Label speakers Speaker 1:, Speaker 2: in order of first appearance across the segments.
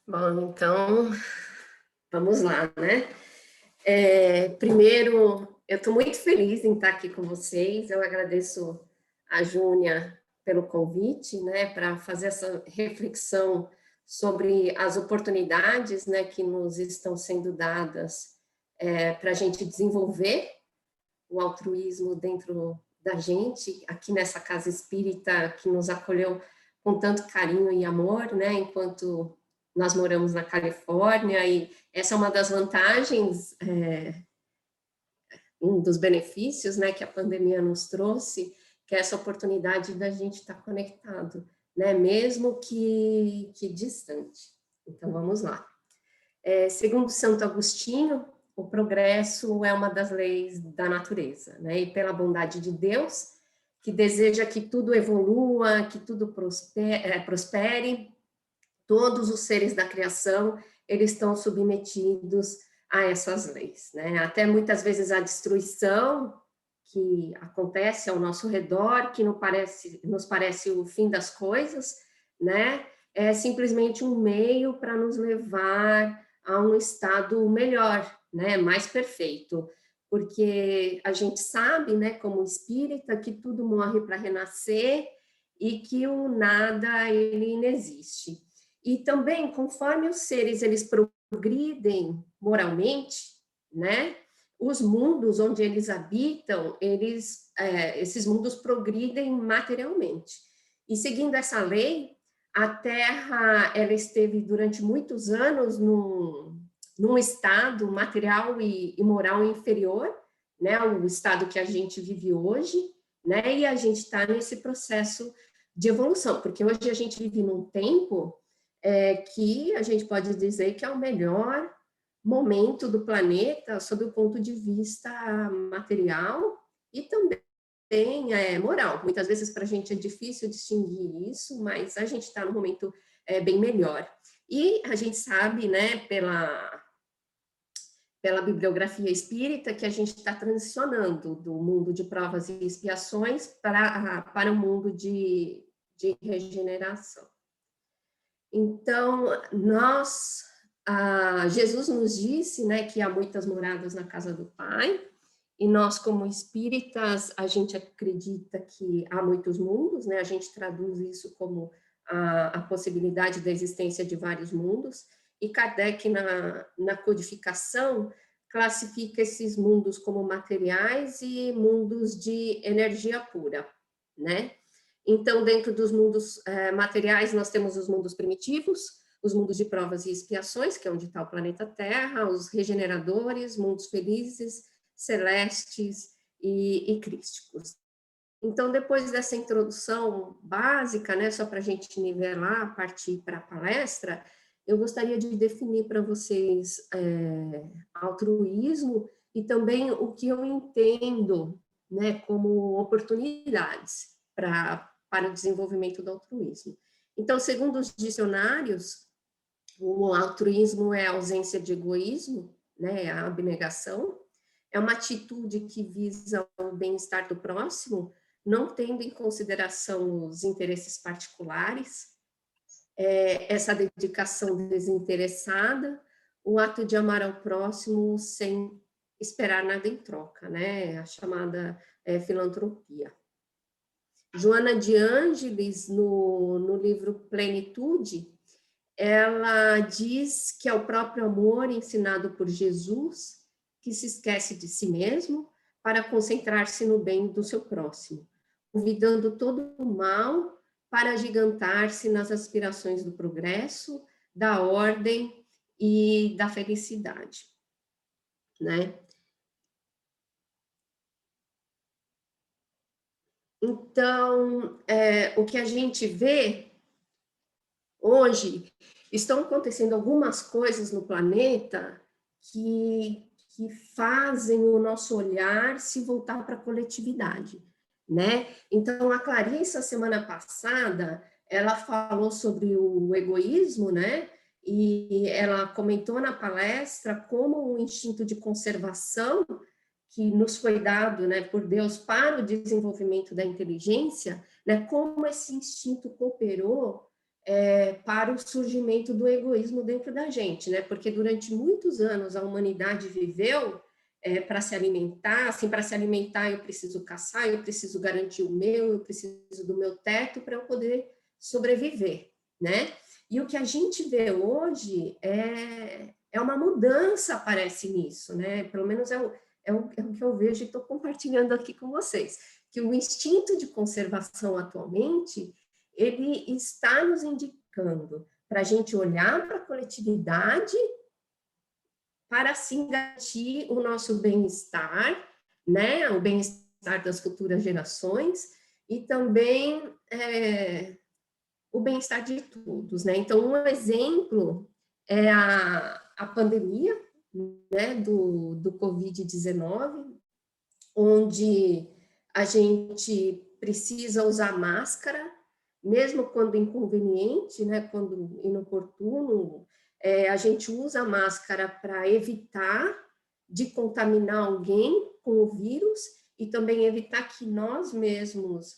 Speaker 1: Bom, então, vamos lá, né? Primeiro, eu estou muito feliz em estar aqui com vocês. Eu agradeço a Júnia pelo convite, né, para fazer essa reflexão sobre as oportunidades, né, que nos estão sendo dadas para a gente desenvolver o altruísmo dentro da gente, aqui nessa casa espírita que nos acolheu com tanto carinho e amor, né, enquanto nós moramos na Califórnia, e essa é uma das vantagens, um dos benefícios, né, que a pandemia nos trouxe, que é essa oportunidade da gente estar conectado, né, mesmo que distante. Então, vamos lá. Segundo Santo Agostinho, o progresso é uma das leis da natureza, né? E pela bondade de Deus, que deseja que tudo evolua, que tudo prospere, todos os seres da criação, eles estão submetidos a essas leis, né? Até muitas vezes a destruição que acontece ao nosso redor, que nos parece o fim das coisas, né? É simplesmente um meio para nos levar a um estado melhor, né? Mais perfeito. Porque a gente sabe, né, como espírita, que tudo morre para renascer e que o nada, ele inexiste. E também, conforme os seres eles progridem moralmente, né, os mundos onde eles habitam, esses mundos progridem materialmente. E seguindo essa lei, a Terra ela esteve durante muitos anos num estado material e moral inferior, né, o estado que a gente vive hoje, né, e a gente está nesse processo de evolução, porque hoje a gente vive num tempo que a gente pode dizer que é o melhor momento do planeta sob o ponto de vista material e também moral. Muitas vezes para a gente é difícil distinguir isso, mas a gente está num momento bem melhor. E a gente sabe, né, pela bibliografia espírita, que a gente está transicionando do mundo de provas e expiações para o mundo de regeneração. Então, Jesus nos disse, né, que há muitas moradas na casa do Pai, e nós, como espíritas, a gente acredita que há muitos mundos, né, a gente traduz isso como a possibilidade da existência de vários mundos, e Kardec, na codificação, classifica esses mundos como materiais e mundos de energia pura, né? Então, dentro dos mundos materiais, nós temos os mundos primitivos, os mundos de provas e expiações, que é onde está o planeta Terra, os regeneradores, mundos felizes, celestes e crísticos. Então, depois dessa introdução básica, né, só para a gente nivelar, partir para a palestra, eu gostaria de definir para vocês altruísmo e também o que eu entendo, né, como oportunidades para o desenvolvimento do altruísmo. Então, segundo os dicionários, o altruísmo é a ausência de egoísmo, né, a abnegação, é uma atitude que visa o bem-estar do próximo, não tendo em consideração os interesses particulares, essa dedicação desinteressada, o ato de amar ao próximo sem esperar nada em troca, né, a chamada filantropia. Joana de Ângeles, no livro Plenitude, ela diz que é o próprio amor ensinado por Jesus que se esquece de si mesmo para concentrar-se no bem do seu próximo, convidando todo o mal para agigantar-se nas aspirações do progresso, da ordem e da felicidade, né? Então, o que a gente vê hoje, estão acontecendo algumas coisas no planeta que fazem o nosso olhar se voltar para a coletividade, né? Então, a Clarissa, semana passada, ela falou sobre o egoísmo, né? E ela comentou na palestra como o instinto de conservação que nos foi dado, né, por Deus para o desenvolvimento da inteligência, né, como esse instinto cooperou para o surgimento do egoísmo dentro da gente, né? Porque durante muitos anos a humanidade viveu para se alimentar, assim, para se alimentar eu preciso caçar, eu preciso garantir o meu, eu preciso do meu teto para eu poder sobreviver, né? E o que a gente vê hoje é uma mudança, parece nisso, né? Pelo menos é o que eu vejo e estou compartilhando aqui com vocês, que o instinto de conservação atualmente ele está nos indicando para a gente olhar para a coletividade para assim garantir o nosso bem-estar, né? O bem-estar das futuras gerações e também o bem-estar de todos, né? Então, um exemplo é a pandemia, né, do Covid-19, onde a gente precisa usar máscara, mesmo quando inconveniente, né, quando inoportuno, a gente usa a máscara para evitar de contaminar alguém com o vírus e também evitar que nós mesmos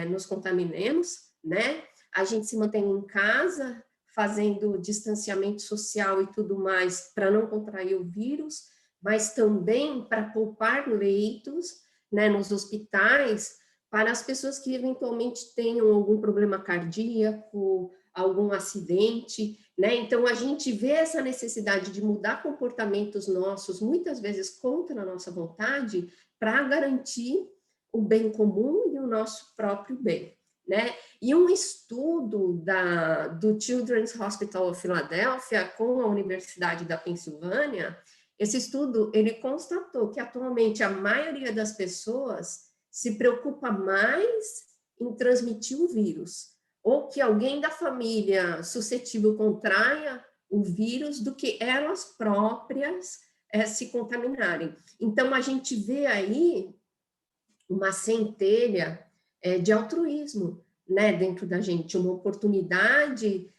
Speaker 1: nos contaminemos, né? A gente se mantém em casa, fazendo distanciamento social e tudo mais para não contrair o vírus, mas também para poupar leitos, né, nos hospitais, para as pessoas que eventualmente tenham algum problema cardíaco, algum acidente, né? Então a gente vê essa necessidade de mudar comportamentos nossos, muitas vezes contra a nossa vontade, para garantir o bem comum e o nosso próprio bem, né? E um estudo do Children's Hospital of Philadelphia com a Universidade da Pensilvânia, esse estudo ele constatou que atualmente a maioria das pessoas se preocupa mais em transmitir o vírus, ou que alguém da família suscetível contraia o vírus do que elas próprias se contaminarem. Então, a gente vê aí uma centelha de altruísmo, né, dentro da gente, uma oportunidade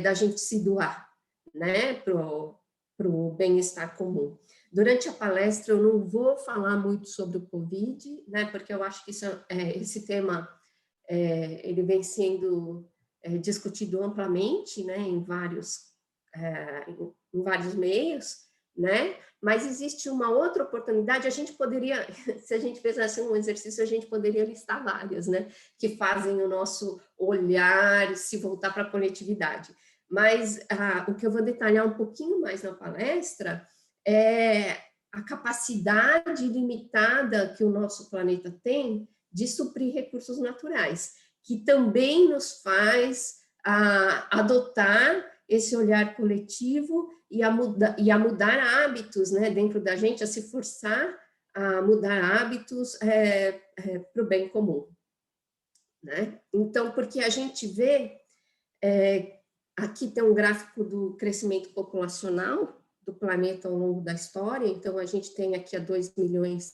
Speaker 1: da gente se doar, né, para o bem-estar comum. Durante a palestra, eu não vou falar muito sobre o Covid, né, porque eu acho que esse tema ele vem sendo discutido amplamente, né, em vários meios, né? Mas existe uma outra oportunidade, a gente poderia, se a gente fizesse um exercício, a gente poderia listar várias, né? Que fazem o nosso olhar se voltar para a coletividade. Mas o que eu vou detalhar um pouquinho mais na palestra é a capacidade limitada que o nosso planeta tem de suprir recursos naturais, que também nos faz adotar esse olhar coletivo e a mudar hábitos, né, dentro da gente, a se forçar a mudar hábitos para o bem comum, né? Então, porque a gente vê, aqui tem um gráfico do crescimento populacional do planeta ao longo da história, então a gente tem aqui há 2 milhões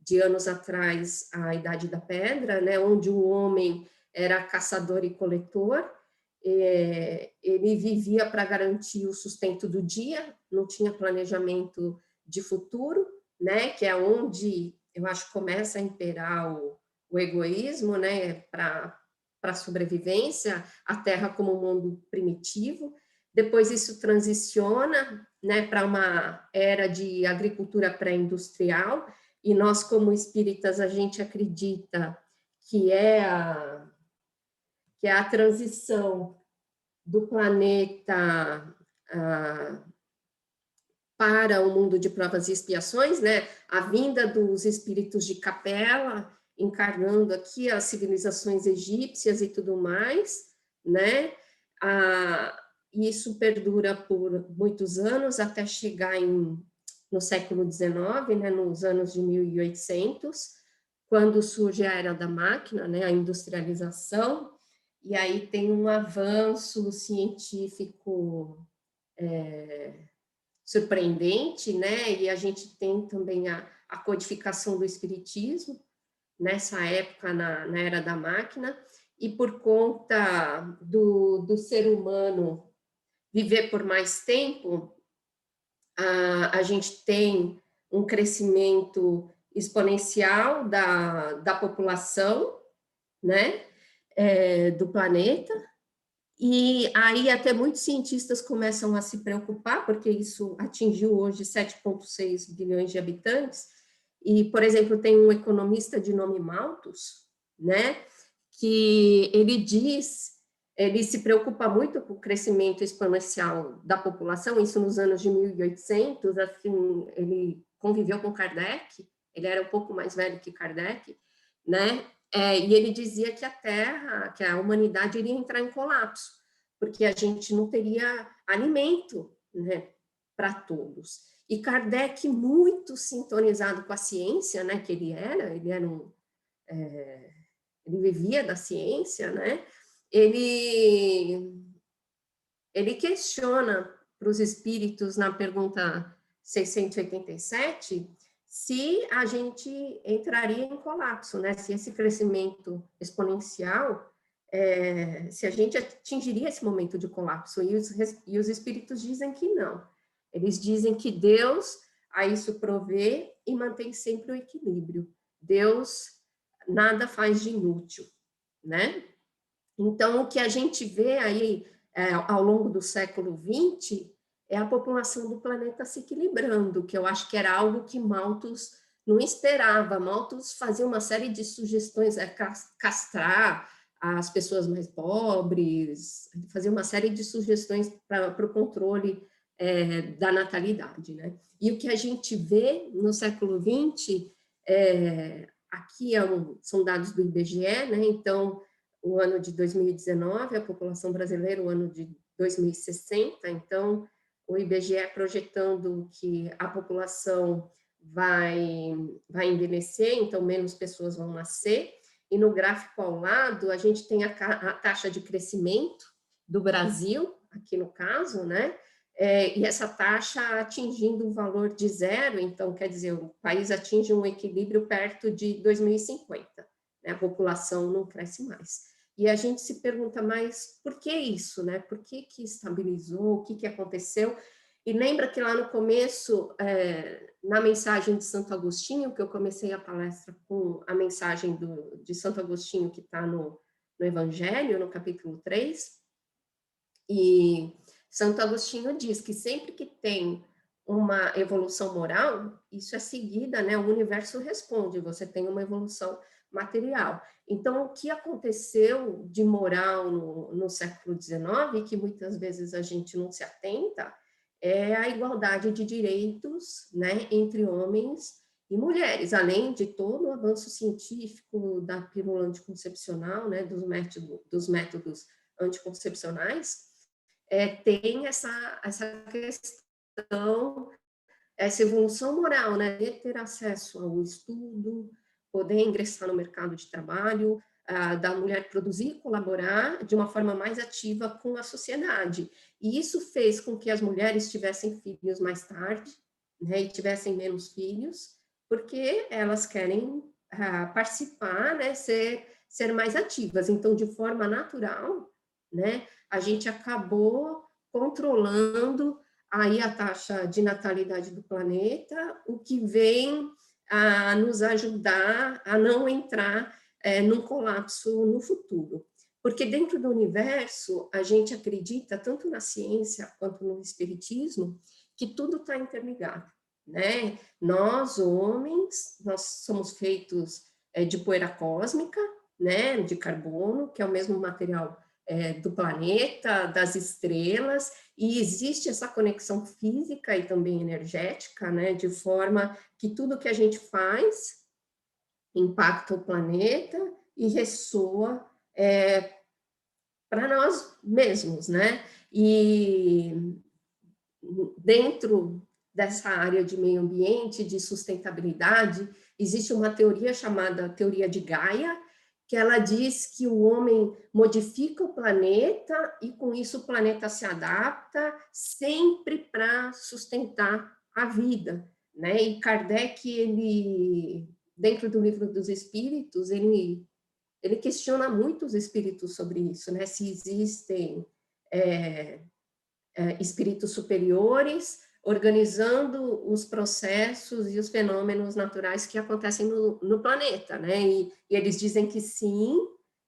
Speaker 1: de anos atrás a Idade da Pedra, né, onde o homem era caçador e coletor, ele vivia para garantir o sustento do dia, não tinha planejamento de futuro, né, que é onde eu acho que começa a imperar o egoísmo, né, para a sobrevivência, a Terra como um mundo primitivo. Depois isso transiciona, né, para uma era de agricultura pré-industrial, e nós, como espíritas, a gente acredita que é a transição do planeta para o mundo de provas e expiações, né? A vinda dos espíritos de Capela, encarnando aqui as civilizações egípcias e tudo mais, né? Isso perdura por muitos anos, até chegar no século XIX, né? Nos anos de 1800, quando surge a era da máquina, né? A industrialização, e aí tem um avanço científico surpreendente, né? E a gente tem também a codificação do espiritismo nessa época, na era da máquina, e por conta do ser humano viver por mais tempo, a gente tem um crescimento exponencial da população, né? Do planeta, E aí até muitos cientistas começam a se preocupar, porque isso atingiu hoje 7,6 bilhões de habitantes, e, por exemplo, tem um economista de nome Malthus, né, que ele se preocupa muito com o crescimento exponencial da população, isso nos anos de 1800, assim, ele conviveu com Kardec, ele era um pouco mais velho que Kardec, né, e ele dizia que a Terra, que a humanidade iria entrar em colapso, porque a gente não teria alimento, né, para todos. E Kardec, muito sintonizado com a ciência, né, que ele era ele vivia da ciência, né, ele questiona para os espíritos, na pergunta 687, se a gente entraria em colapso, né, se esse crescimento exponencial, se a gente atingiria esse momento de colapso, e os espíritos dizem que não. Eles dizem que Deus a isso provê e mantém sempre o equilíbrio. Deus nada faz de inútil, né? Então, o que a gente vê aí ao longo do século XX é a população do planeta se equilibrando, que eu acho que era algo que Malthus não esperava. Malthus fazia uma série de sugestões, castrar as pessoas mais pobres, fazia uma série de sugestões para o controle da natalidade, né? E o que a gente vê no século XX, aqui são dados do IBGE, né? Então, o ano de 2019, a população brasileira, o ano de 2060, então, o IBGE projetando que a população vai envelhecer, então menos pessoas vão nascer, e no gráfico ao lado, a gente tem a taxa de crescimento do Brasil, aqui no caso, né? E essa taxa atingindo o valor de zero, então, quer dizer, o país atinge um equilíbrio perto de 2050, né? A população não cresce mais. E a gente se pergunta, mas por que isso, né? Por que estabilizou, o que aconteceu? E lembra que lá no começo, na mensagem de Santo Agostinho, que eu comecei a palestra com a mensagem de Santo Agostinho, que está no Evangelho, no capítulo 3, e Santo Agostinho diz que sempre que tem uma evolução moral, isso é seguida, né? O universo responde, você tem uma evolução material. Então, o que aconteceu de moral no século XIX, que muitas vezes a gente não se atenta, é a igualdade de direitos, né, entre homens e mulheres, além de todo o avanço científico da pílula anticoncepcional, né, dos métodos anticoncepcionais, tem essa questão, essa evolução moral, né, de ter acesso ao estudo, poder ingressar no mercado de trabalho, da mulher produzir e colaborar de uma forma mais ativa com a sociedade. E isso fez com que as mulheres tivessem filhos mais tarde, né, e tivessem menos filhos, porque elas querem participar, né, ser mais ativas. Então, de forma natural, né, a gente acabou controlando aí a taxa de natalidade do planeta, o que vem a nos ajudar a não entrar num colapso no futuro. Porque dentro do universo, a gente acredita, tanto na ciência quanto no espiritismo, que tudo está interligado, né? Nós, homens, nós somos feitos de poeira cósmica, né? De carbono, que é o mesmo material do planeta, das estrelas, e existe essa conexão física e também energética, né, de forma que tudo que a gente faz impacta o planeta e ressoa para nós mesmos, né? E dentro dessa área de meio ambiente, de sustentabilidade, existe uma teoria chamada teoria de Gaia, que ela diz que o homem modifica o planeta e com isso o planeta se adapta sempre para sustentar a vida, né? E Kardec, ele, dentro do Livro dos Espíritos, ele questiona muito os espíritos sobre isso, né? Se existem espíritos superiores organizando os processos e os fenômenos naturais que acontecem no planeta, né? E eles dizem que sim,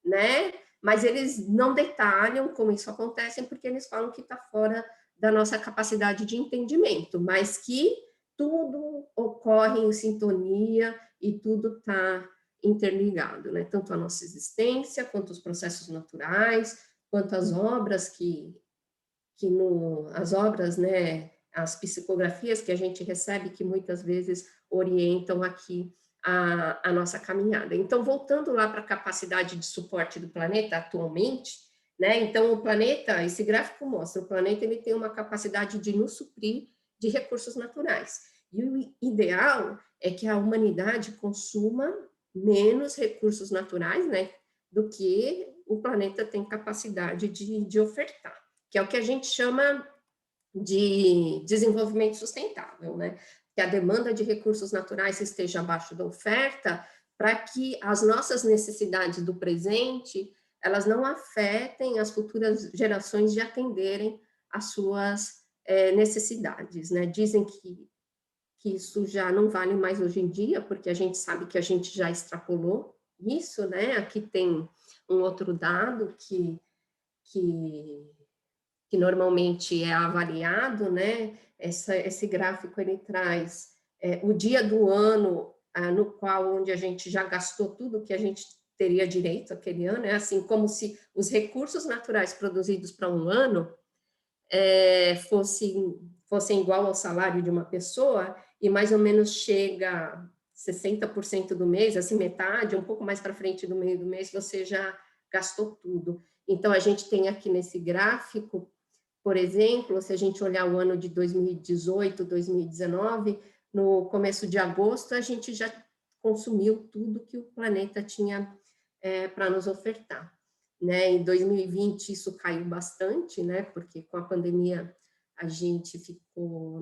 Speaker 1: né? mas eles não detalham como isso acontece, porque eles falam que está fora da nossa capacidade de entendimento, mas que tudo ocorre em sintonia e tudo está interligado, né? Tanto a nossa existência, quanto os processos naturais, quanto as obras as obras, né, as psicografias que a gente recebe, que muitas vezes orientam aqui a nossa caminhada. Então, voltando lá para a capacidade de suporte do planeta atualmente, né, então o planeta, esse gráfico mostra, o planeta ele tem uma capacidade de nos suprir de recursos naturais. E o ideal é que a humanidade consuma menos recursos naturais, né, do que o planeta tem capacidade de ofertar, que é o que a gente chama de desenvolvimento sustentável, né? Que a demanda de recursos naturais esteja abaixo da oferta, para que as nossas necessidades do presente, elas não afetem as futuras gerações de atenderem às suas necessidades, né? Dizem que isso já não vale mais hoje em dia, porque a gente sabe que a gente já extrapolou isso, né? Aqui tem um outro dado que que normalmente é avaliado, né? Esse gráfico ele traz o dia do ano no qual onde a gente já gastou tudo que a gente teria direito aquele ano, é assim como se os recursos naturais produzidos para um ano fossem igual ao salário de uma pessoa e mais ou menos chega 60% do mês, assim, metade, um pouco mais para frente do meio do mês, você já gastou tudo. Então, a gente tem aqui nesse gráfico, por exemplo, se a gente olhar o ano de 2018, 2019, no começo de agosto, a gente já consumiu tudo que o planeta tinha para nos ofertar. Né? Em 2020 isso caiu bastante, né? Porque com a pandemia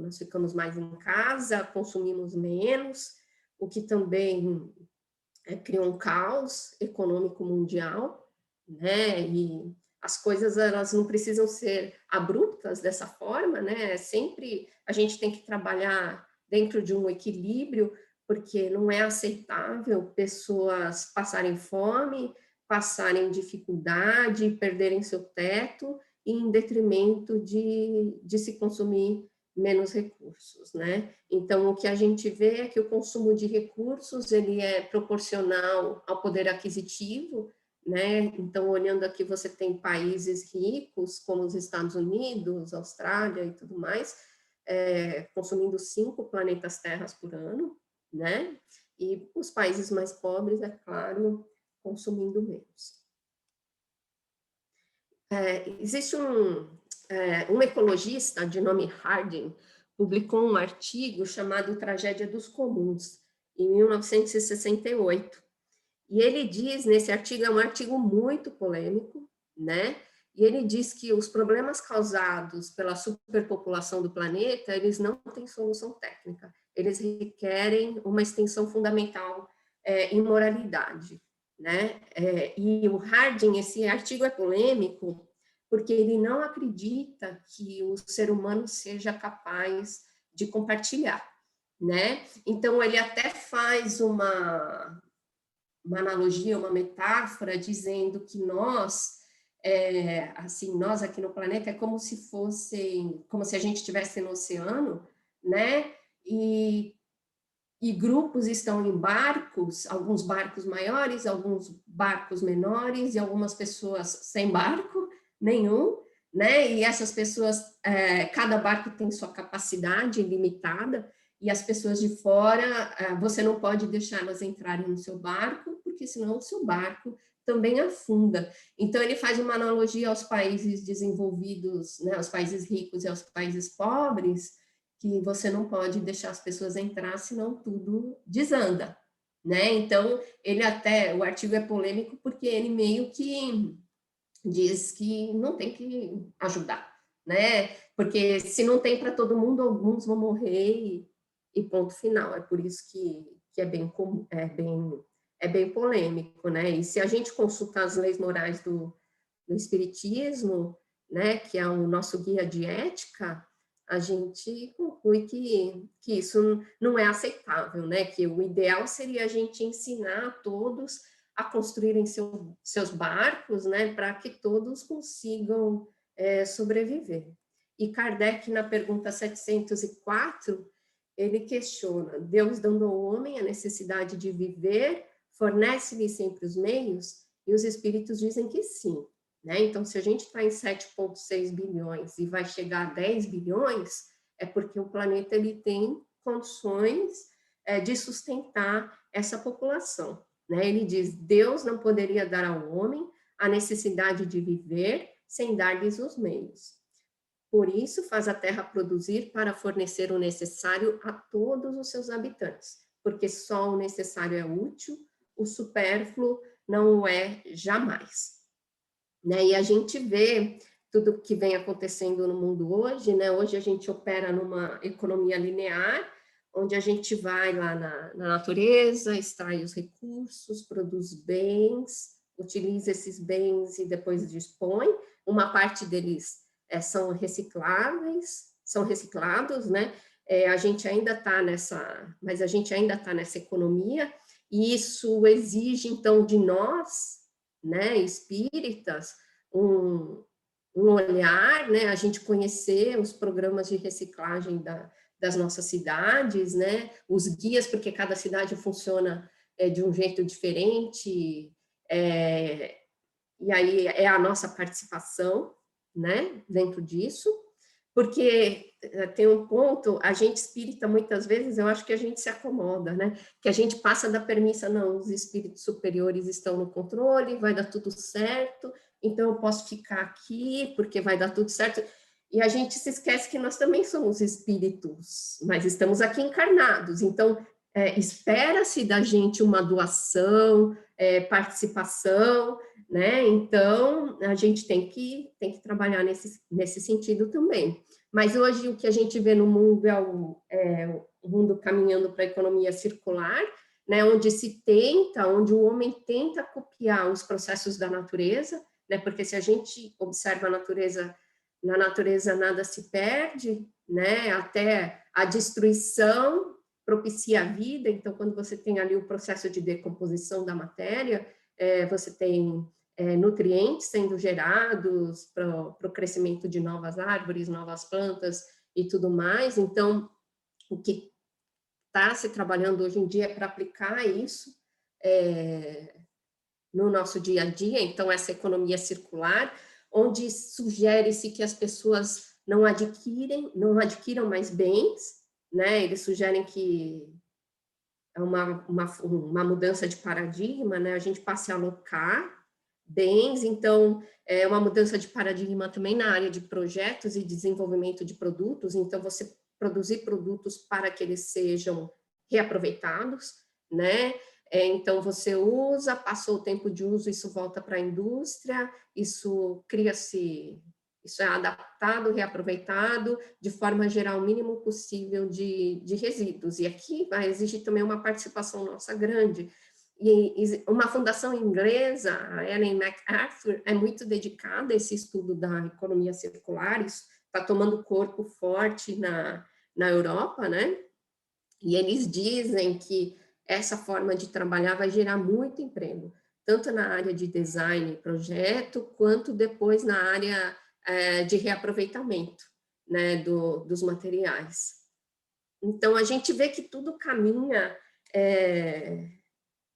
Speaker 1: nós ficamos mais em casa, consumimos menos, o que também criou um caos econômico mundial, né? E as coisas elas não precisam ser abruptas dessa forma, né? Sempre a gente tem que trabalhar dentro de um equilíbrio, porque não é aceitável pessoas passarem fome, passarem dificuldade, perderem seu teto, em detrimento de se consumir menos recursos, né? Então, o que a gente vê é que o consumo de recursos, ele é proporcional ao poder aquisitivo, né? Então, olhando aqui, você tem países ricos, como os Estados Unidos, Austrália e tudo mais, consumindo 5 planetas terras por ano, né? E os países mais pobres, é claro, consumindo menos. Existe um ecologista de nome Harding, publicou um artigo chamado Tragédia dos Comuns, em 1968. E ele diz, nesse artigo, é um artigo muito polêmico, né? E ele diz que os problemas causados pela superpopulação do planeta, eles não têm solução técnica, eles requerem uma extensão fundamental em moralidade, né? E o Harding, esse artigo é polêmico, porque ele não acredita que o ser humano seja capaz de compartilhar, né? Então, ele até faz uma analogia, uma metáfora, dizendo que nós aqui no planeta é como se como se a gente estivesse no oceano, né? E grupos estão em barcos, alguns barcos maiores, alguns barcos menores, e algumas pessoas sem barco nenhum, né? E essas pessoas, cada barco tem sua capacidade limitada, e as pessoas de fora, você não pode deixá-las entrarem no seu barco, porque senão o seu barco também afunda. Então, ele faz uma analogia aos países desenvolvidos, né, aos países ricos e aos países pobres, que você não pode deixar as pessoas entrar, senão tudo desanda, né? Então, o artigo é polêmico porque ele meio que diz que não tem que ajudar, né? Porque se não tem para todo mundo, alguns vão morrer e ponto final. É por isso que é bem polêmico, né? E se a gente consultar as leis morais do Espiritismo, né, que é o nosso guia de ética, a gente conclui que isso não é aceitável, né? Que o ideal seria a gente ensinar a todos a construírem seus barcos, né, para que todos consigam sobreviver. E Kardec, na pergunta 704, ele questiona: Deus dando ao homem a necessidade de viver, fornece-lhe sempre os meios? E os espíritos dizem que sim. Né? Então, se a gente está em 7,6 bilhões e vai chegar a 10 bilhões, é porque o planeta ele tem condições de sustentar essa população. Né? Ele diz: Deus não poderia dar ao homem a necessidade de viver sem dar-lhes os meios. Por isso, faz a terra produzir para fornecer o necessário a todos os seus habitantes, porque só o necessário é útil, o supérfluo não o é jamais. Né? E a gente vê tudo que vem acontecendo no mundo hoje, né? Hoje a gente opera numa economia linear, onde a gente vai lá na natureza, extrai os recursos, produz bens, utiliza esses bens e depois dispõe. Uma parte deles são recicláveis, são reciclados, né? A gente ainda está mas a gente ainda está nessa economia, e isso exige, então, de nós, né, espíritas, um olhar, né, a gente conhecer os programas de reciclagem das nossas cidades, né, os guias, porque cada cidade funciona de um jeito diferente, e aí é a nossa participação, né, dentro disso, porque tem um ponto, a gente espírita, muitas vezes, eu acho que a gente se acomoda, né, que a gente passa da premissa: não, os espíritos superiores estão no controle, vai dar tudo certo, então eu posso ficar aqui, porque vai dar tudo certo, e a gente se esquece que nós também somos espíritos, mas estamos aqui encarnados, então espera-se da gente uma doação, participação, né? Então, a gente tem que trabalhar nesse sentido também. Mas hoje o que a gente vê no mundo é o mundo caminhando para a economia circular, né? Onde o homem tenta copiar os processos da natureza, né? Porque se a gente observa a natureza, na natureza nada se perde, né? Até a destruição propicia a vida. Então, quando você tem ali o processo de decomposição da matéria, você tem nutrientes sendo gerados para o crescimento de novas árvores, novas plantas e tudo mais. Então, o que está se trabalhando hoje em dia é para aplicar isso no nosso dia a dia. Então, essa economia circular, onde sugere-se que as pessoas não adquiram mais bens, né? Eles sugerem que é uma mudança de paradigma, né? A gente passe a alocar bens, então é uma mudança de paradigma também na área de projetos e desenvolvimento de produtos. Então, você produzir produtos para que eles sejam reaproveitados, né? Então, você usa, passou o tempo de uso, isso volta para a indústria, isso é adaptado, reaproveitado, de forma a gerar o mínimo possível de resíduos. E aqui vai exigir também uma participação nossa grande. E uma fundação inglesa, a Ellen MacArthur, é muito dedicada a esse estudo da economia circular, isso está tomando corpo forte na Europa, né? E eles dizem que essa forma de trabalhar vai gerar muito emprego, tanto na área de design e projeto, quanto depois na área de reaproveitamento, né, dos materiais. Então, a gente vê que tudo caminha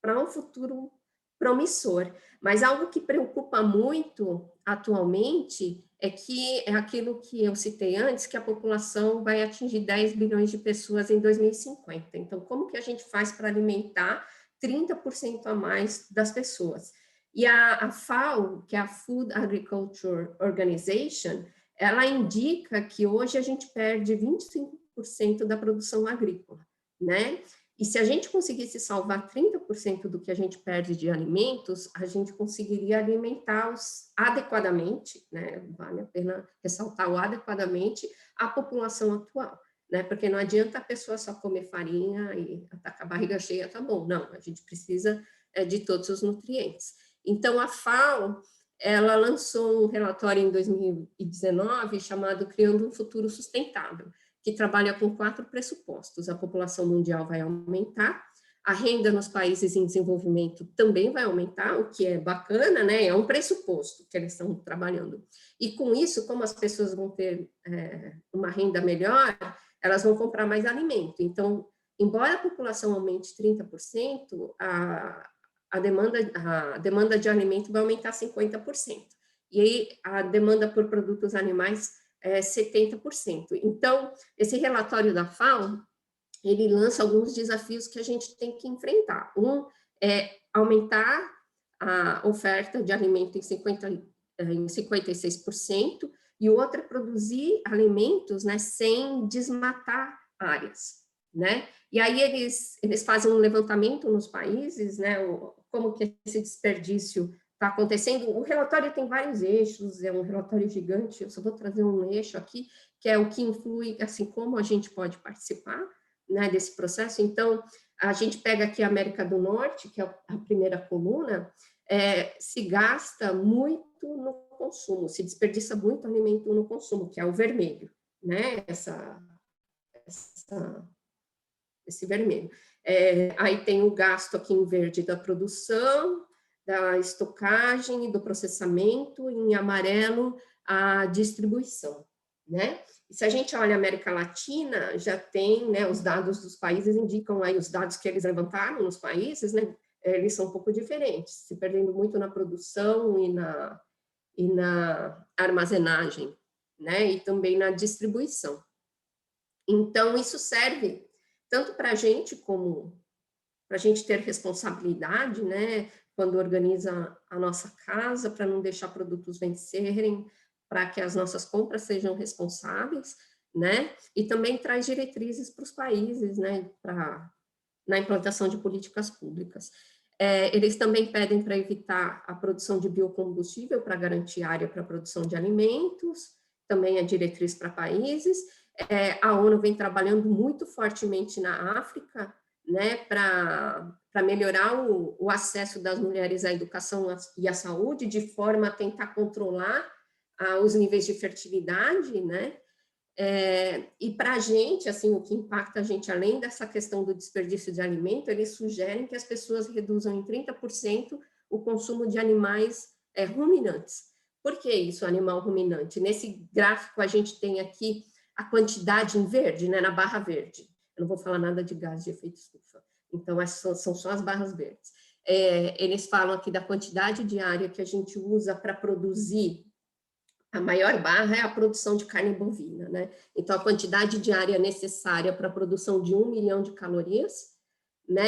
Speaker 1: para um futuro promissor, mas algo que preocupa muito atualmente é aquilo que eu citei antes, que a população vai atingir 10 bilhões de pessoas em 2050. Então, como que a gente faz para alimentar 30% a mais das pessoas? E a FAO, que é a Food Agriculture Organization, ela indica que hoje a gente perde 25% da produção agrícola, né? E se a gente conseguisse salvar 30% do que a gente perde de alimentos, a gente conseguiria alimentá-los adequadamente, né? Vale a pena ressaltar o adequadamente a população atual, né? Porque não adianta a pessoa só comer farinha e tá com a barriga cheia, tá bom. Não, a gente precisa de todos os nutrientes. Então, a FAO, ela lançou um relatório em 2019 chamado Criando um Futuro Sustentável, que trabalha com 4 pressupostos: a população mundial vai aumentar, A renda nos países em desenvolvimento também vai aumentar, o que é bacana, né? É um pressuposto que eles estão trabalhando. E com isso, como as pessoas vão ter uma renda melhor, elas vão comprar mais alimento. Então, embora a população aumente 30%, a demanda de alimento vai aumentar 50%. E aí, a demanda por produtos animais é 70%. Então, esse relatório da FAO, ele lança alguns desafios que a gente tem que enfrentar. Um é aumentar a oferta de alimento em 56%, e o outro é produzir alimentos, né, sem desmatar áreas, né? E aí eles fazem um levantamento nos países, né, como que esse desperdício está acontecendo. O relatório tem vários eixos, é um relatório gigante, eu só vou trazer um eixo aqui, que é o que influi, assim, como a gente pode participar, né, desse processo. Então, a gente pega aqui a América do Norte, que é a primeira coluna, se gasta muito no consumo, se desperdiça muito alimento no consumo, que é o vermelho, né, esse vermelho. Aí tem o gasto aqui em verde da produção, da estocagem e do processamento, em amarelo a distribuição, né? E se a gente olha a América Latina, já tem, né, os dados dos países indicam aí os dados que eles levantaram nos países, né? Eles são um pouco diferentes, se perdendo muito na produção e na armazenagem, né? E também na distribuição. Então, isso serve tanto para a gente como para a gente ter responsabilidade, né? Quando organiza a nossa casa, para não deixar produtos vencerem, para que as nossas compras sejam responsáveis, né? E também traz diretrizes para os países, né? Na implantação de políticas públicas. Eles também pedem para evitar a produção de biocombustível para garantir área para a produção de alimentos, também é diretriz para países. A ONU vem trabalhando muito fortemente na África, né, para melhorar o acesso das mulheres à educação e à saúde, de forma a tentar controlar os níveis de fertilidade, né? E para a gente, assim, o que impacta a gente, além dessa questão do desperdício de alimento, eles sugerem que as pessoas reduzam em 30% o consumo de animais ruminantes. Por que isso, animal ruminante? Nesse gráfico a gente tem aqui a quantidade em verde, né, na barra verde. Eu não vou falar nada de gás de efeito estufa. Então, essas são só as barras verdes. Eles falam aqui da quantidade diária que a gente usa para produzir. A maior barra é a produção de carne bovina, né? Então, a quantidade diária necessária para a produção de 1 milhão de calorias, né?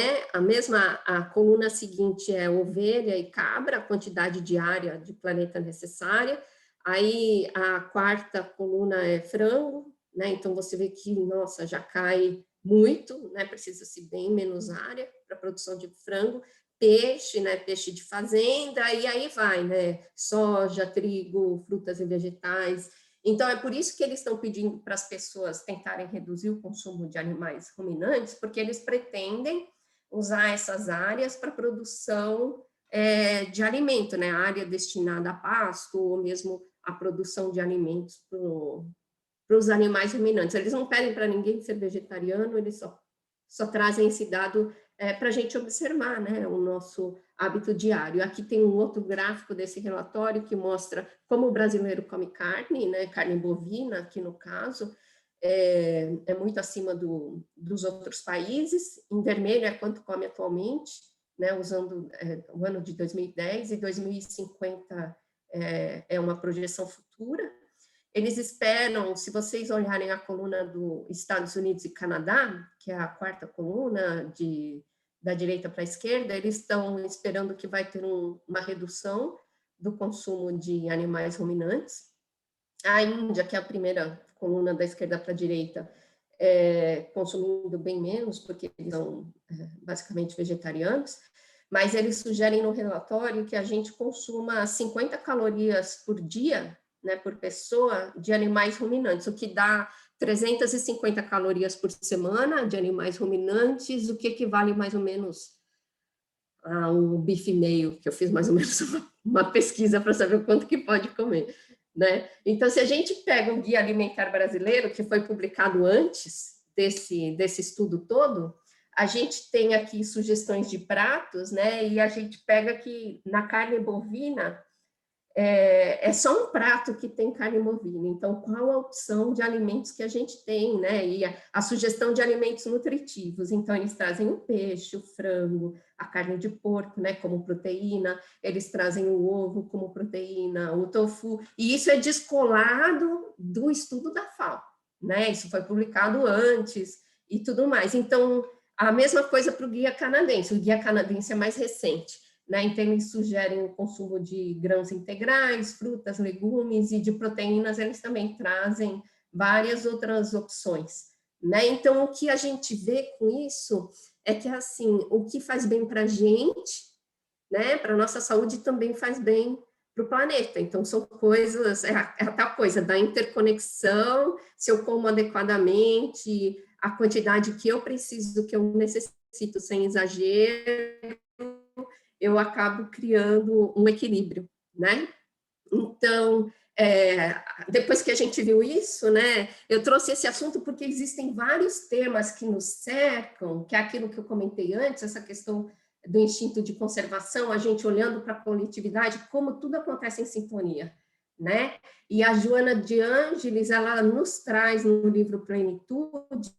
Speaker 1: A coluna seguinte é ovelha e cabra, a quantidade diária de planeta necessária. Aí, a quarta coluna é frango, né? Então, você vê que, nossa, já cai muito, né? Precisa-se bem menos área para a produção de frango. Peixe, né, peixe de fazenda, e aí vai, né, soja, trigo, frutas e vegetais. Então, é por isso que eles estão pedindo para as pessoas tentarem reduzir o consumo de animais ruminantes, porque eles pretendem usar essas áreas para produção de alimento, né, área destinada a pasto, ou mesmo a produção de alimentos para os animais ruminantes. Eles não pedem para ninguém ser vegetariano, eles só trazem esse dado para a gente observar, né, o nosso hábito diário. Aqui tem um outro gráfico desse relatório que mostra como o brasileiro come carne, né, carne bovina, aqui no caso, é muito acima dos outros países. Em vermelho é quanto come atualmente, né, usando o ano de 2010, e 2050 é uma projeção futura. Eles esperam, se vocês olharem a coluna dos Estados Unidos e Canadá, que é a quarta coluna da direita para a esquerda, eles estão esperando que vai ter uma redução do consumo de animais ruminantes. A Índia, que é a primeira coluna da esquerda para a direita, consumindo bem menos, porque eles são basicamente vegetarianos, mas eles sugerem no relatório que a gente consuma 50 calorias por dia, né, por pessoa, de animais ruminantes, o que dá 350 calorias por semana de animais ruminantes, o que equivale mais ou menos a um bife meio, que eu fiz mais ou menos uma pesquisa para saber o quanto que pode comer, né? Então, se a gente pega o Guia Alimentar Brasileiro, que foi publicado antes desse estudo todo, a gente tem aqui sugestões de pratos, né? E a gente pega que na carne bovina é só um prato que tem carne bovina. Então, qual a opção de alimentos que a gente tem, né? E a sugestão de alimentos nutritivos. Então, eles trazem o peixe, o frango, a carne de porco, né? Como proteína. Eles trazem o ovo como proteína, o tofu. E isso é descolado do estudo da FAO, né? Isso foi publicado antes e tudo mais. Então, a mesma coisa para o guia canadense. O guia canadense é mais recente, né? Então, eles sugerem o consumo de grãos integrais, frutas, legumes, e de proteínas eles também trazem várias outras opções, né? Então, o que a gente vê com isso é que, assim, o que faz bem para a gente, né, para a nossa saúde, também faz bem para o planeta. Então, são coisas, é a tal coisa da interconexão, se eu como adequadamente, a quantidade que eu preciso, que eu necessito, sem exagero, eu acabo criando um equilíbrio, né? Então, depois que a gente viu isso, né, eu trouxe esse assunto porque existem vários temas que nos cercam, que é aquilo que eu comentei antes, essa questão do instinto de conservação, a gente olhando para a coletividade, como tudo acontece em sintonia, né? E a Joana de Ângeles, ela nos traz no livro Plenitude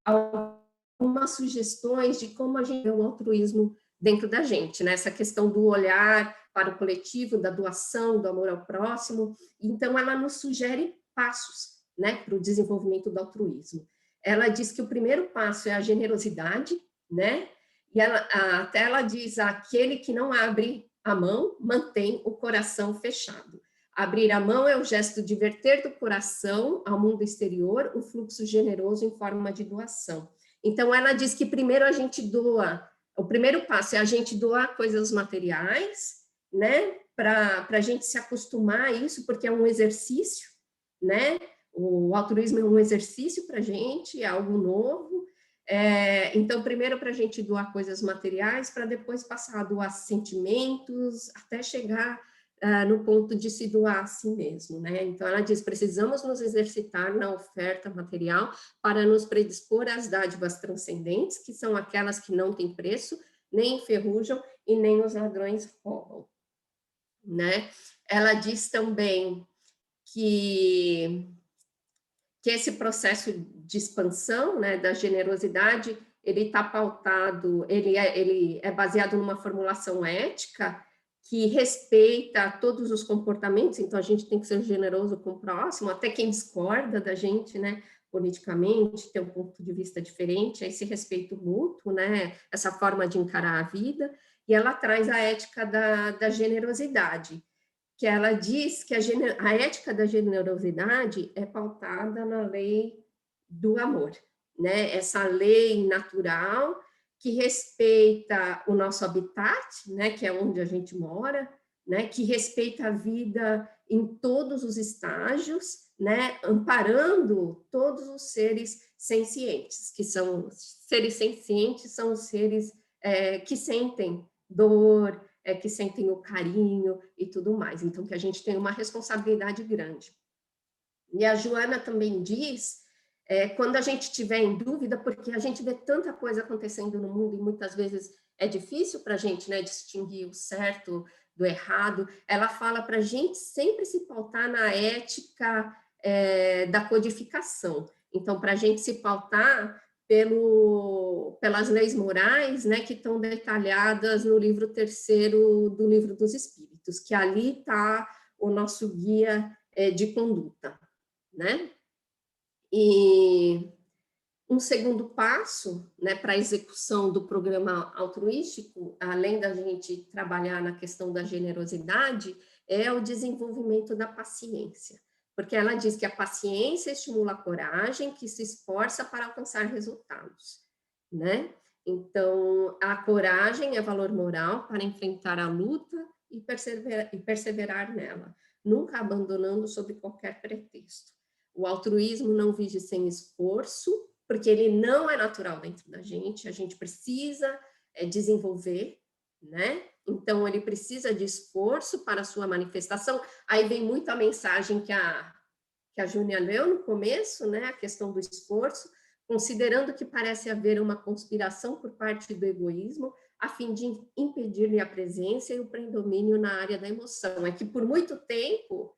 Speaker 1: algumas sugestões de como a gente vê o altruísmo dentro da gente, né? Essa questão do olhar para o coletivo, da doação, do amor ao próximo. Então, ela nos sugere passos, né, para o desenvolvimento do altruísmo. Ela diz que o primeiro passo é a generosidade, né? E até ela diz: aquele que não abre a mão mantém o coração fechado. Abrir a mão é o gesto de verter do coração ao mundo exterior o fluxo generoso em forma de doação. Então, ela diz que primeiro a gente doa, o primeiro passo é a gente doar coisas materiais, né, para a gente se acostumar a isso, porque é um exercício, né, o altruísmo é um exercício para a gente, é algo novo. Então, primeiro para a gente doar coisas materiais, para depois passar a doar sentimentos, até chegar no ponto de se doar a si mesmo, né? Então, ela diz, precisamos nos exercitar na oferta material para nos predispor às dádivas transcendentes, que são aquelas que não têm preço, nem enferrujam e nem os ladrões roubam, né? Ela diz também que esse processo de expansão, né, da generosidade, ele está pautado, ele é baseado numa formulação ética que respeita todos os comportamentos, então a gente tem que ser generoso com o próximo, até quem discorda da gente, né, politicamente, tem um ponto de vista diferente, esse respeito mútuo, né, essa forma de encarar a vida, e ela traz a ética da generosidade, que ela diz que a ética da generosidade é pautada na lei do amor, né? Essa lei natural que respeita o nosso habitat, né? Que é onde a gente mora, né? Que respeita a vida em todos os estágios, né? Amparando todos os seres sencientes, que são seres sencientes, são os seres que sentem dor, que sentem o carinho e tudo mais. Então, que a gente tem uma responsabilidade grande. E a Joana também diz, quando a gente tiver em dúvida, porque a gente vê tanta coisa acontecendo no mundo e muitas vezes é difícil para a gente, né, distinguir o certo do errado, ela fala para a gente sempre se pautar na ética da codificação. Então, para a gente se pautar pelas leis morais, né, que estão detalhadas no livro terceiro do Livro dos Espíritos, que ali está o nosso guia de conduta, né? E um segundo passo, né, para a execução do programa altruístico, além da gente trabalhar na questão da generosidade, é o desenvolvimento da paciência, porque ela diz que a paciência estimula a coragem, que se esforça para alcançar resultados, né? Então, a coragem é valor moral para enfrentar a luta e perseverar nela, nunca abandonando sob qualquer pretexto. O altruísmo não vive sem esforço, porque ele não é natural dentro da gente, a gente precisa desenvolver, né? Então, ele precisa de esforço para a sua manifestação. Aí vem muito a mensagem que a que a Júnia leu no começo, né, a questão do esforço, considerando que parece haver uma conspiração por parte do egoísmo, a fim de impedir-lhe a presença e o predomínio na área da emoção. É que, por muito tempo,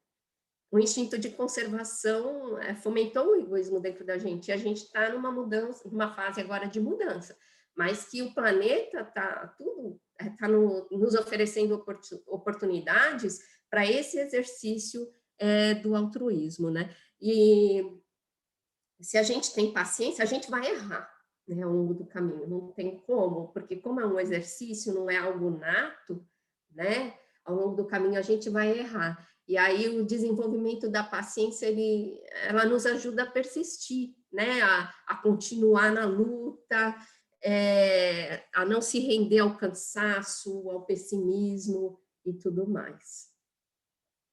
Speaker 1: o instinto de conservação fomentou o egoísmo dentro da gente, e a gente está numa mudança, numa fase agora de mudança, mas que o planeta está nos oferecendo oportunidades para esse exercício do altruísmo, né? E se a gente tem paciência, a gente vai errar, né, ao longo do caminho, não tem como, porque como é um exercício, não é algo nato, né, ao longo do caminho a gente vai errar. E aí o desenvolvimento da paciência, ela nos ajuda a persistir, né, a continuar na luta, a não se render ao cansaço, ao pessimismo e tudo mais.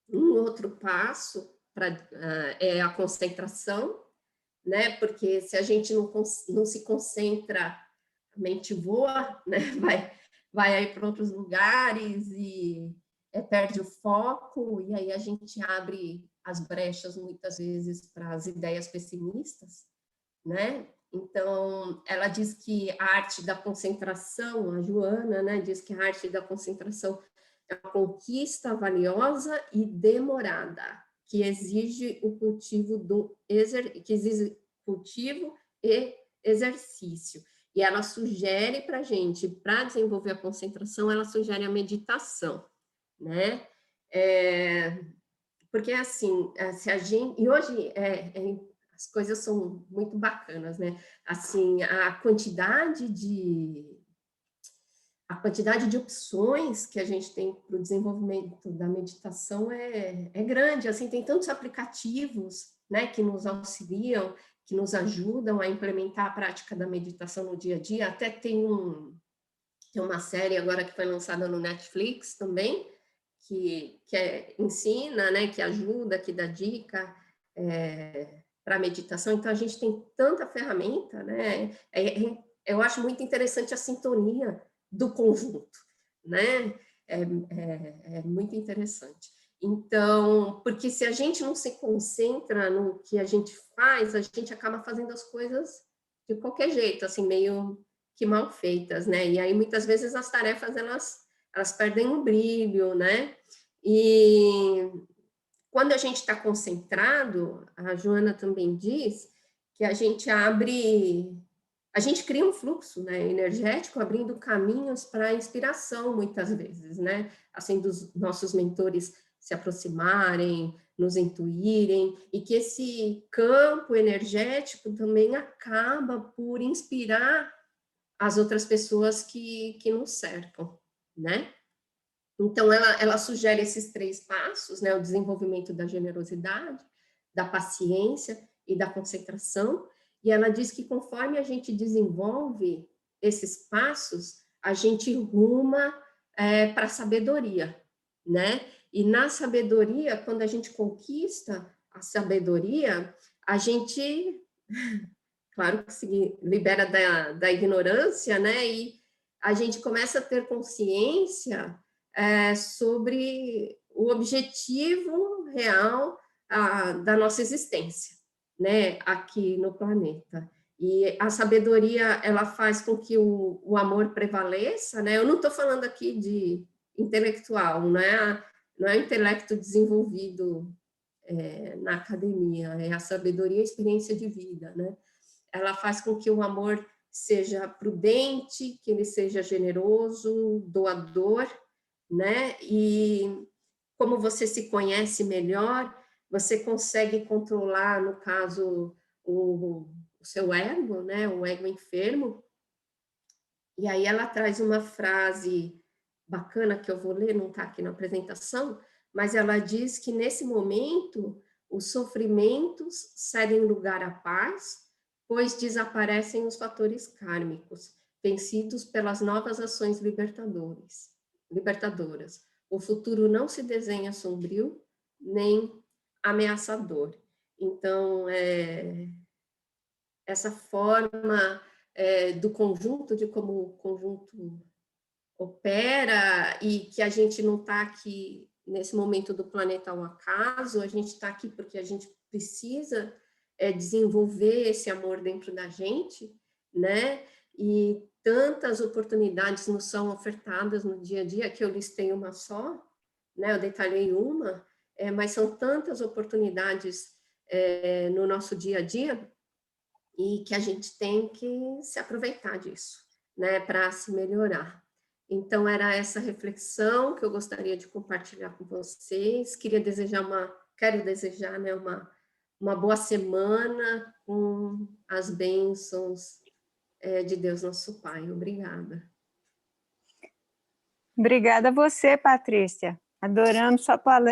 Speaker 1: Um outro passo é a concentração, né? Porque se a gente não se concentra, a mente voa, né? Vai aí para outros lugares e perde o foco, e aí a gente abre as brechas muitas vezes para as ideias pessimistas, né? Então, ela diz que a arte da concentração, a Joana, né, diz que a arte da concentração é uma conquista valiosa e demorada, que exige o cultivo cultivo e exercício. E ela sugere para a gente, para desenvolver a concentração, ela sugere a meditação, né? Porque assim, se a gente, e hoje as coisas são muito bacanas, né? Assim, a quantidade de opções que a gente tem para o desenvolvimento da meditação é grande, assim, tem tantos aplicativos, né, que nos auxiliam, que nos ajudam a implementar a prática da meditação no dia a dia, até tem uma série agora que foi lançada no Netflix também, que ensina, né, que ajuda, que dá dica para meditação, então a gente tem tanta ferramenta, né, eu acho muito interessante a sintonia do conjunto, né? É muito interessante. Então, porque se a gente não se concentra no que a gente faz, a gente acaba fazendo as coisas de qualquer jeito, assim, meio que mal feitas, né? E aí, muitas vezes, as tarefas, elas perdem o brilho, né? E quando a gente está concentrado, a Joana também diz que a gente cria um fluxo, né, energético, abrindo caminhos para a inspiração, muitas vezes, né? Assim, dos nossos mentores se aproximarem, nos intuírem, e que esse campo energético também acaba por inspirar as outras pessoas que nos cercam, né? Então, ela sugere esses 3 passos, né? O desenvolvimento da generosidade, da paciência e da concentração, e ela diz que conforme a gente desenvolve esses passos, a gente ruma para a sabedoria, né? E na sabedoria, quando a gente conquista a sabedoria, a gente, claro que se libera da ignorância, né? E a gente começa a ter consciência sobre o objetivo real da nossa existência, né, aqui no planeta. E a sabedoria, ela faz com que o amor prevaleça, né? Eu não estou falando aqui de intelectual, não é o intelecto desenvolvido na academia, é a sabedoria e a experiência de vida, né? Ela faz com que o amor seja prudente, que ele seja generoso, doador, né? E como você se conhece melhor, você consegue controlar, no caso, o seu ego, né? O ego enfermo. E aí ela traz uma frase bacana que eu vou ler, não está aqui na apresentação, mas ela diz que nesse momento os sofrimentos cedem lugar à paz, pois desaparecem os fatores kármicos, vencidos pelas novas ações libertadoras. O futuro não se desenha sombrio, nem ameaçador. Então, essa forma do conjunto, de como o conjunto opera, e que a gente não está aqui nesse momento do planeta ao acaso, a gente está aqui porque a gente precisa desenvolver esse amor dentro da gente, né? E tantas oportunidades nos são ofertadas no dia a dia, que eu listei uma só, né? Eu detalhei uma, mas são tantas oportunidades no nosso dia a dia, e que a gente tem que se aproveitar disso, né, para se melhorar. Então, era essa reflexão que eu gostaria de compartilhar com vocês. Quero desejar, né, uma boa semana com as bênçãos de Deus nosso Pai. Obrigada.
Speaker 2: Obrigada a você, Patrícia. Adoramos sua palestra.